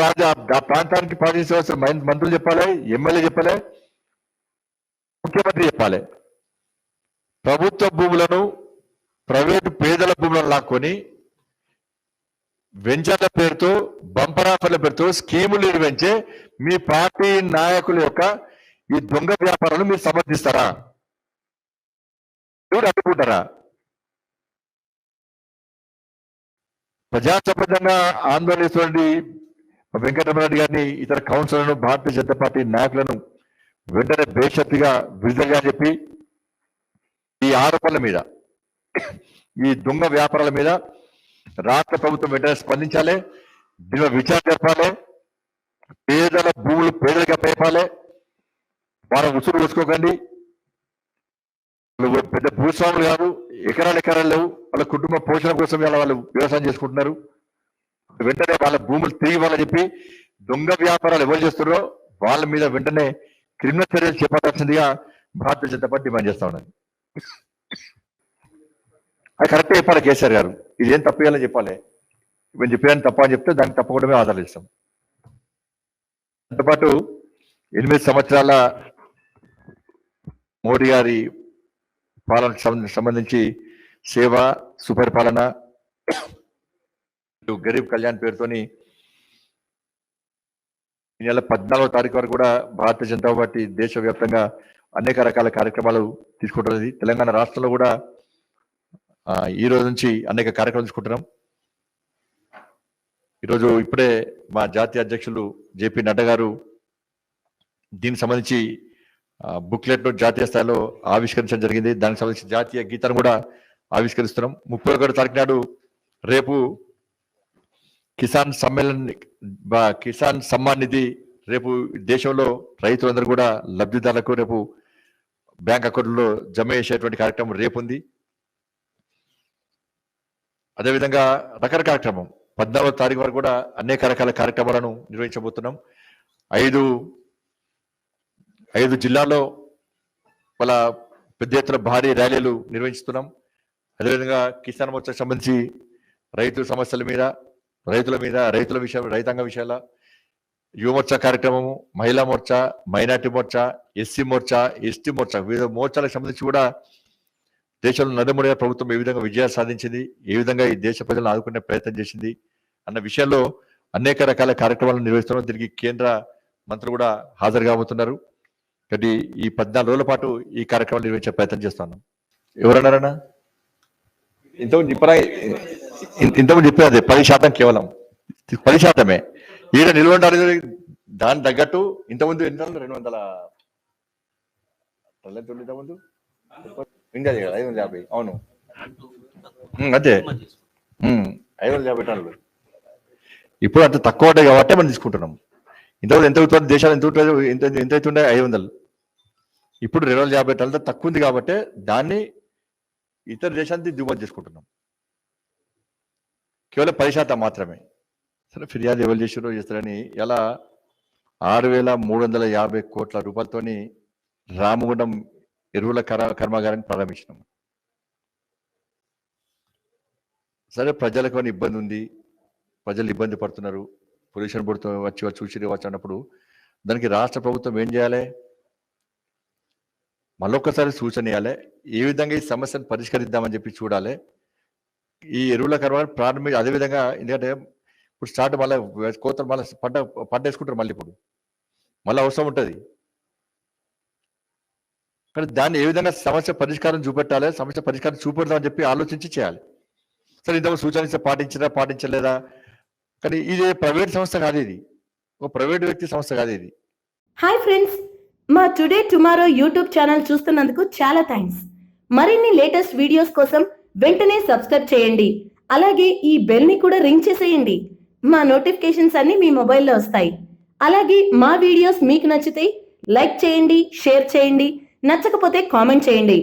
ఆ ప్రాంతానికి పాటించవలసిన మంత్రులు చెప్పాలి, ఎమ్మెల్యే చెప్పాలి, ముఖ్యమంత్రి చెప్పాలి. ప్రభుత్వ భూములను ప్రైవేటు పేదల భూములను లాక్కొని వెంచర్ల పేరుతో, బంపర్ ఆఫర్ల పేరుతో స్కీములు నిర్వహించే మీ పార్టీ నాయకుల యొక్క ఈ దొంగ వ్యాపారాలను మీరు సమర్థిస్తారా? మీరు అడ్డుకుంటారా? ప్రజాసంబంధంగా ఆందోళన చేస్తున్నటువంటి వెంకటరమణారెడ్డి గారిని, ఇతర కౌన్సిలర్లను, భారతీయ జనతా పార్టీ నాయకులను వెంటనే బేషరతుగా విడుదలగా చెప్పి ఈ ఆరోపణల మీద, ఈ దొంగ వ్యాపారాల మీద రాష్ట్ర ప్రభుత్వం వెంటనే స్పందించాలి, దీని విచారణ జరపాలి, పేదల భూములు పేదలుగా పేపాలి. వారు ఉసురు వేసుకోకండి. పెద్ద భూస్వాములు కాదు, ఎకరాలు లేవు, వాళ్ళ కుటుంబ పోషణ కోసం వాళ్ళు వ్యవసాయం చేసుకుంటున్నారు. వెంటనే వాళ్ళ భూములు తిరిగి వాళ్ళని చెప్పి దొంగ వ్యాపారాలు ఎవరు చేస్తున్నారో వాళ్ళ మీద వెంటనే క్రిమినల్ చర్యలు చేపట్టాల్సిందిగా భారతీయ జనతా పార్టీ డిమాండ్ చేస్తా ఉన్నది. అది కరెక్టే చెప్పాలి కేసీఆర్ గారు, ఇది ఏం తప్పు చేయాలని చెప్పాలి. మేము చెప్పేదని తప్ప అని చెప్తే దానికి తప్పకుండా మేము ఆధారాలు ఇస్తాం. దాంతోపాటు 8 సంవత్సరాల మోడీ గారి పాలనకు సంబంధించి సేవ, సుపరిపాలన, గరీబ్ కళ్యాణ్ పేరుతోని ఈ నెల 14వ తారీఖు వరకు కూడా భారతీయ జనతా పార్టీ దేశవ్యాప్తంగా అనేక రకాల కార్యక్రమాలు తీసుకుంటున్నది. తెలంగాణ రాష్ట్రంలో కూడా ఈ రోజు నుంచి అనేక కార్యక్రమాలు తీసుకుంటున్నాం. ఈరోజు ఇప్పుడే మా జాతీయ అధ్యక్షులు జేపీ నడ్డా గారు దీనికి సంబంధించి బుక్లెట్ జాతీయ స్థాయిలో ఆవిష్కరించడం జరిగింది. దానికి సంబంధించి జాతీయ గీతాన్ని కూడా ఆవిష్కరిస్తున్నాం. 31వ తారీఖు నాడు రేపు కిసాన్ సమ్మాన్ నిధి రేపు దేశంలో రైతులందరూ కూడా లబ్ధిదారులకు రేపు బ్యాంక్ అకౌంట్లో జమ చేసేటువంటి కార్యక్రమం రేపు ఉంది. అదేవిధంగా రకరకాల కార్యక్రమం 14వ తారీఖు వరకు కూడా అనేక రకాల కార్యక్రమాలను నిర్వహించబోతున్నాం. 5 జిల్లాల్లో వాళ్ళ పెద్ద ఎత్తున భారీ ర్యాలీలు నిర్వహిస్తున్నాం. అదేవిధంగా కిసాన్ మోర్చాకు సంబంధించి రైతు సమస్యల మీద, రైతుల విషయం, రైతాంగ విషయాల యువమోర్చా కార్యక్రమము, మహిళా Morcha, minority Morcha, SC Morcha, ST Morcha, వివిధ మోర్చాలకు సంబంధించి కూడా దేశంలో నరేంద్ర మోడీ ప్రభుత్వం ఏ విధంగా విజయాలు సాధించింది, ఏ విధంగా ఈ దేశ ప్రజలను ఆదుకునే ప్రయత్నం చేసింది అన్న విషయంలో అనేక రకాల కార్యక్రమాలను నిర్వహిస్తున్నాం. దీనికి కేంద్ర మంత్రులు కూడా హాజరు కాబోతున్నారు. కాబట్టి ఈ 14 రోజుల పాటు ఈ కార్యక్రమాలు నిర్వహించే ప్రయత్నం చేస్తున్నాం. ఎవరన్నారన్నా? ఇంతకుముందు చెప్పేది 10% కేవలం 10%. ఈడ నిల్వ దాని తగ్గట్టు ఇంతకుముందు 200 550. అవును, అదే 550 టన్నులు. ఇప్పుడు అంత తక్కువ ఉంటాయి కాబట్టి మనం తీసుకుంటున్నాం. ఇంతకుముందు ఎంత అవుతుంది, దేశాలు ఎంత అవుతుండే 500. ఇప్పుడు 250 టన్నులతో తక్కువ ఉంది కాబట్టి దాన్ని ఇతర దేశానికి దిగుమతి చేసుకుంటున్నాం. కేవలం 10% మాత్రమే. సరే, ఫిర్యాదు ఎవరు చేస్తారని ఇలా 6,350 కోట్ల రూపాయలతోని రామగుండం ఎరువుల కర్మాగారాన్ని ప్రారంభించినాం. సరే, ప్రజలకు అని ఇబ్బంది ఉంది, ప్రజలు ఇబ్బంది పడుతున్నారు, పొల్యూషన్ బోర్డుతో చూసి అన్నప్పుడు దానికి రాష్ట్ర ప్రభుత్వం ఏం చేయాలి? మళ్ళొక్కసారి సూచన ఇవ్వాలి, ఏ విధంగా ఈ సమస్యను పరిష్కరిద్దామని చెప్పి చూడాలి. ఈ ఎరువుల కర్మాగారం ప్రారంభించి అదేవిధంగా, ఎందుకంటే ఇప్పుడు స్టార్ట్ మళ్ళీ కోతలు మళ్ళీ పంట వేసుకుంటారు, మళ్ళీ ఇప్పుడు మళ్ళీ అవసరం ఉంటుంది. కానీ దాన్ని ఏ విధంగా సమస్య పరిష్కారం చూపెట్టాలి, సమస్య పరిష్కారం చూపెడదామని చెప్పి ఆలోచించి చేయాలి. సరే, ఇంతకు సూచన ఇస్తే పాటించలేదా? కానీ ఇది ప్రైవేట్ సంస్థ కాదు, ఇది ఒక ప్రైవేట్ వ్యక్తి సంస్థ కాదు ఇది. హాయ్ ఫ్రెండ్స్, మా టుడే టుమారో యూట్యూబ్ ఛానల్ చూస్తున్నందుకు చాలా థ్యాంక్స్. మరిన్ని లేటెస్ట్ వీడియోస్ కోసం వెంటనే సబ్స్క్రైబ్ చేయండి. అలాగే ఈ బెల్ ని కూడా రింగ్ చేసేయండి. మా నోటిఫికేషన్స్ అన్ని మీ మొబైల్లో వస్తాయి. అలాగే మా వీడియోస్ మీకు నచ్చితే లైక్ చేయండి, షేర్ చేయండి, నచ్చకపోతే కామెంట్ చేయండి.